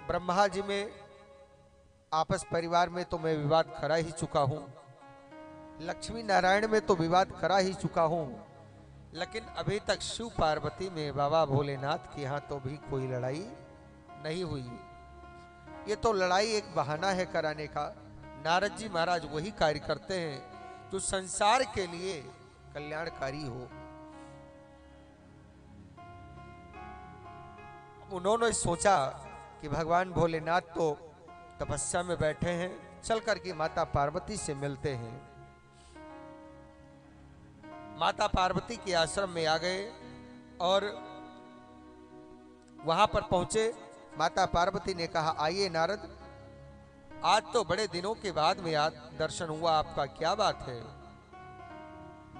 ब्रह्मा जी में आपस परिवार में तो मैं विवाद करा ही चुका हूं, लक्ष्मी नारायण में तो विवाद करा ही चुका हूं, लेकिन अभी तक शिव पार्वती में बाबा भोलेनाथ के यहाँ तो भी कोई लड़ाई नहीं हुई। ये तो लड़ाई एक बहाना है कराने का। नारद जी महाराज वही कार्य करते हैं जो संसार के लिए कल्याणकारी हो। उन्होंने सोचा कि भगवान भोलेनाथ तो तपस्या में बैठे हैं, चल करके माता पार्वती से मिलते हैं। माता पार्वती के आश्रम में आ गए और वहां पर पहुंचे। माता पार्वती ने कहा, आइए नारद, आज तो बड़े दिनों के बाद में दर्शन हुआ आपका, क्या बात है?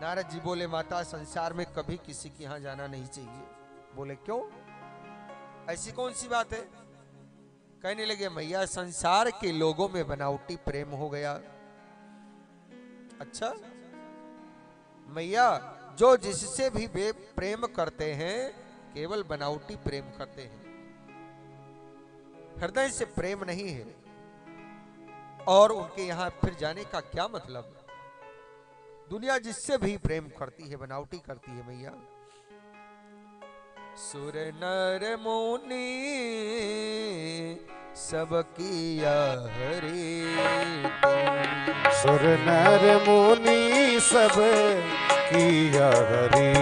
नारद जी बोले, माता, संसार में कभी किसी के यहां जाना नहीं चाहिए। बोले, क्यों, ऐसी कौन सी बात है? कहने लगे, मैया, संसार के लोगों में बनावटी प्रेम हो गया। अच्छा मैया, जो जिससे भी वे प्रेम करते हैं केवल बनावटी प्रेम करते हैं, हृदय से प्रेम नहीं है। और उनके यहां फिर जाने का क्या मतलब? दुनिया जिससे भी प्रेम करती है बनावटी करती है मैया। सुर नर मुनि सब किया हरि, सुर नर मुनि सब किया हरि,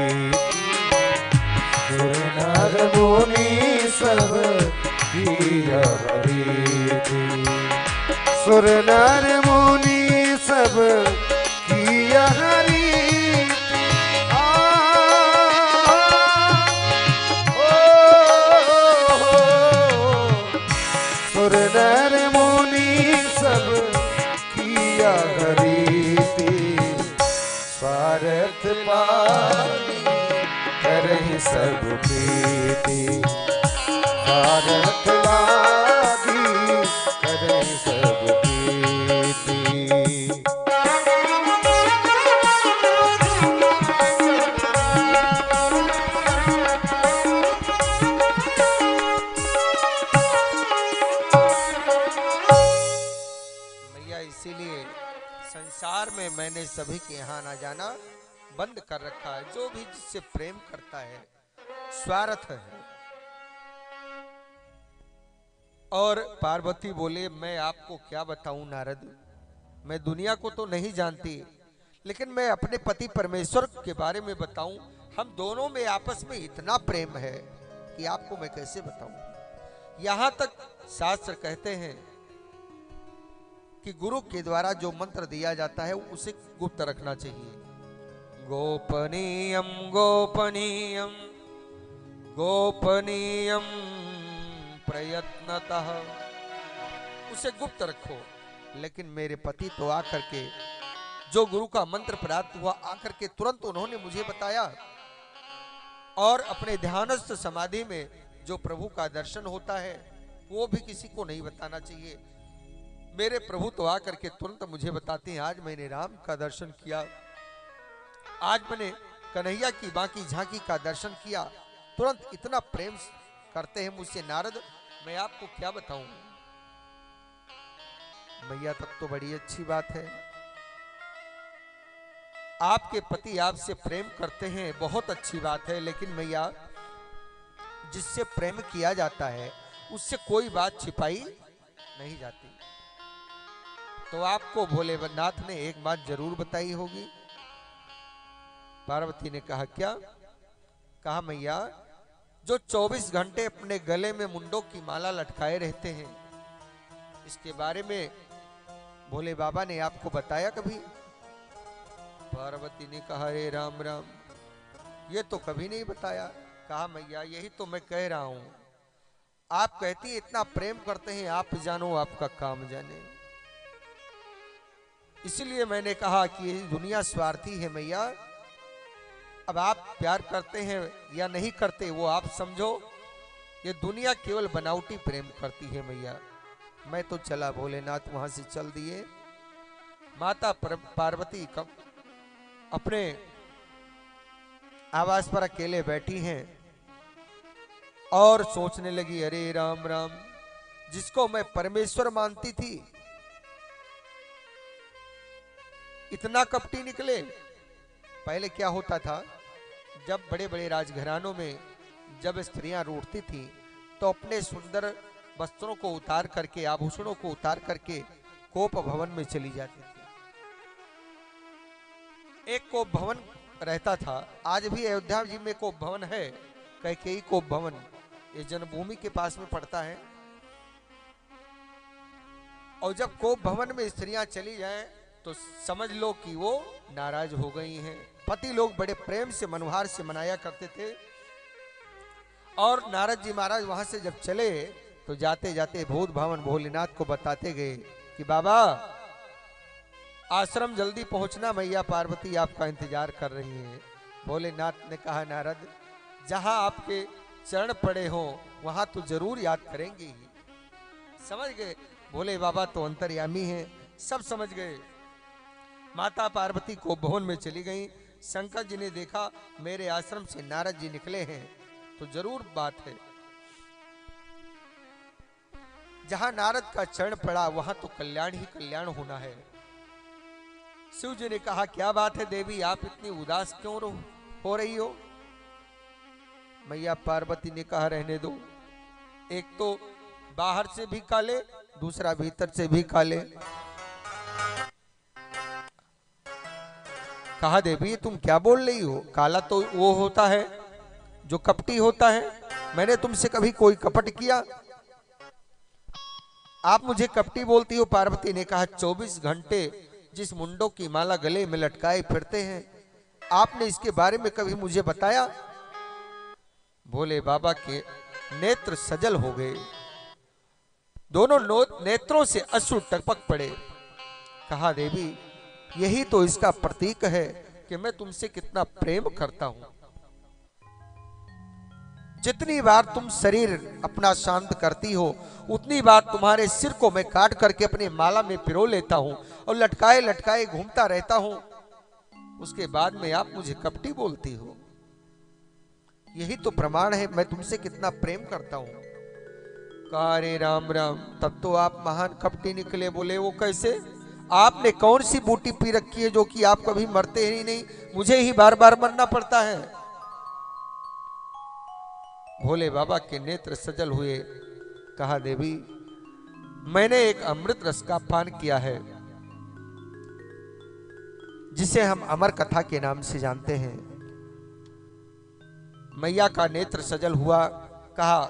सुर नर मुनि सब किया हरि, सुर नर मुनि सब किया हरि। सुर नर मुनि सब किया हरि, स्वार्थ पानी करहि सब प्रीति, स्वार्थ लागी करहि सब प्रीति। इसीलिए संसार में मैंने सभी के यहाँ ना जाना बंद कर रखा है। जो भी जिससे प्रेम करता है स्वार्थ है। और पार्वती बोले, मैं आपको क्या बताऊं नारद, मैं दुनिया को तो नहीं जानती, लेकिन मैं अपने पति परमेश्वर के बारे में बताऊं। हम दोनों में आपस में इतना प्रेम है कि आपको मैं कैसे बताऊं। यहां तक शास्त्र कहते हैं कि गुरु के द्वारा जो मंत्र दिया जाता है उसे गुप्त रखना चाहिए। गोपनीयम गोपनीयम गोपनीयम प्रयत्नतः, उसे गुप्त रखो। लेकिन मेरे पति तो आकर के, जो गुरु का मंत्र प्राप्त हुआ, आकर के तुरंत उन्होंने मुझे बताया। और अपने ध्यानस्थ समाधि में जो प्रभु का दर्शन होता है वो भी किसी को नहीं बताना चाहिए। मेरे प्रभु तो आकर के तुरंत मुझे बताते हैं, आज मैंने राम का दर्शन किया, आज मैंने कन्हैया की बाकी झांकी का दर्शन किया। तुरंत इतना प्रेम करते हैं मुझसे नारद, मैं आपको क्या बताऊं। मैया, तब तो बड़ी अच्छी बात है, आपके पति आपसे प्रेम करते हैं, बहुत अच्छी बात है। लेकिन मैया, जिससे प्रेम किया जाता है उससे कोई बात छिपाई नहीं जाती। तो आपको भोलेनाथ ने एक बात जरूर बताई होगी। पार्वती ने कहा, क्या? कहा, मैया, जो 24 घंटे अपने गले में मुंडों की माला लटकाए रहते हैं, इसके बारे में भोले बाबा ने आपको बताया कभी? पार्वती ने कहा, अरे राम राम, ये तो कभी नहीं बताया। कहा, मैया, यही तो मैं कह रहा हूं, आप कहती है इतना प्रेम करते हैं, आप जानो आपका काम जाने। इसलिए मैंने कहा कि ये दुनिया स्वार्थी है मैया। अब आप प्यार करते हैं या नहीं करते वो आप समझो, ये दुनिया केवल बनावटी प्रेम करती है मैया। मैं तो चला, भोलेनाथ वहां से चल दिए। माता पार्वती अपने आवास पर अकेले बैठी हैं और सोचने लगी, अरे राम राम, जिसको मैं परमेश्वर मानती थी, इतना कपटी निकले। पहले क्या होता था, जब बड़े बड़े राजघरानों में जब स्त्रियां रूठती थीं तो अपने सुंदर वस्त्रों को उतार करके, आभूषणों को उतार करके कोप भवन में चली जाती थी। एक कोप भवन रहता था, आज भी अयोध्या जी में कोप भवन है, कैकेयी कोप भवन, ये जन्मभूमि के पास में पड़ता है। और जब कोप भवन में स्त्रियां चली जाएं तो समझ लो कि वो नाराज हो गई हैं। पति लोग बड़े प्रेम से मनोहार से मनाया करते थे। और नारद जी महाराज वहां से जब चले तो जाते जाते भूत भवन भोलेनाथ को बताते गए कि बाबा आश्रम जल्दी पहुंचना, मैया पार्वती आपका इंतजार कर रही हैं। भोलेनाथ ने कहा, नारद जहां आपके चरण पड़े हो वहां तो जरूर याद करेंगे ही। समझ गए, भोले बाबा तो अंतर्यामी हैं, सब समझ गए। माता पार्वती को भवन में चली गई। शंकर जी ने देखा मेरे आश्रम से नारद जी निकले हैं तो जरूर बात है। जहां नारद का चरण पड़ा वहां तो कल्याण ही कल्याण होना है। शिव जी ने कहा, क्या बात है देवी, आप इतनी उदास क्यों हो रही हो? मैया पार्वती ने कहा, रहने दो, एक तो बाहर से भी काले, दूसरा भीतर से भी काले। कहा, देवी तुम क्या बोल रही हो? काला तो वो होता है जो कपटी होता है, मैंने तुमसे कभी कोई कपट किया? आप मुझे कपटी बोलती हो? पार्वती ने कहा, 24 घंटे जिस मुंडों की माला गले में लटकाए फिरते हैं, आपने इसके बारे में कभी मुझे बताया? भोले बाबा के नेत्र सजल हो गए, दोनों नेत्रों से अश्रु टपक पड़े। कहा, देवी यही तो इसका प्रतीक है कि मैं तुमसे कितना प्रेम करता हूं। जितनी बार तुम शरीर अपना शांत करती हो उतनी बार तुम्हारे सिर को मैं काट करके अपनी माला में पिरो लेता हूं और लटकाए लटकाए घूमता रहता हूं। उसके बाद में आप मुझे कपटी बोलती हो। यही तो प्रमाण है मैं तुमसे कितना प्रेम करता हूं। कहा, रे राम राम, तब तो आप महान कपटी निकले। बोले, वो कैसे? आपने कौन सी बूटी पी रखी है जो कि आप कभी मरते ही नहीं, मुझे ही बार बार मरना पड़ता है? भोले बाबा के नेत्र सजल हुए। कहा, देवी मैंने एक अमृत रस का पान किया है जिसे हम अमर कथा के नाम से जानते हैं। मैया का नेत्र सजल हुआ। कहा,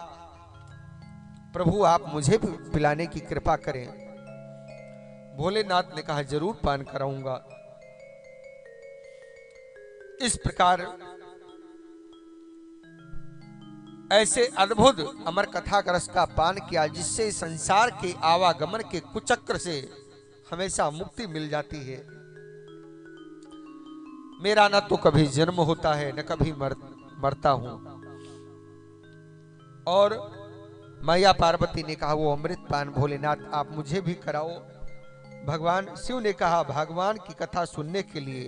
प्रभु आप मुझे भी पिलाने की कृपा करें। भोलेनाथ ने कहा, जरूर पान कराऊंगा। इस प्रकार ऐसे अद्भुत अमर कथा रस का पान किया जिससे संसार के आवागमन के कुचक्र से हमेशा मुक्ति मिल जाती है। मेरा न तो कभी जन्म होता है न कभी मरता हूं। और मैया पार्वती ने कहा, वो अमृत पान भोलेनाथ आप मुझे भी कराओ। भगवान शिव ने कहा, भगवान की कथा सुनने के लिए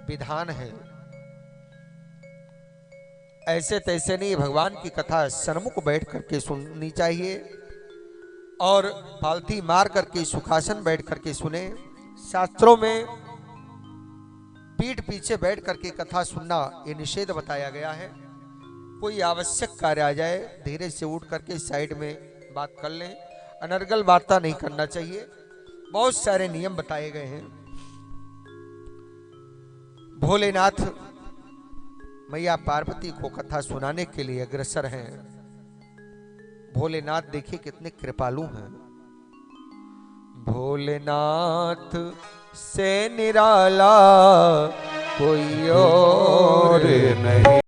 विधान है, ऐसे तैसे नहीं। भगवान की कथा सन्मुख बैठ करके सुननी चाहिए और पालथी मार करके सुखासन बैठ करके सुने। शास्त्रों में पीठ पीछे बैठ करके कथा सुनना ये निषेध बताया गया है। कोई आवश्यक कार्य आ जाए धीरे से उठ करके साइड में बात कर लें, अनर्गल वार्ता नहीं करना चाहिए। बहुत सारे नियम बताए गए हैं। भोलेनाथ मैया पार्वती को कथा सुनाने के लिए अग्रसर हैं। भोलेनाथ देखिए कितने कृपालु हैं। भोलेनाथ से निराला कोई और नहीं।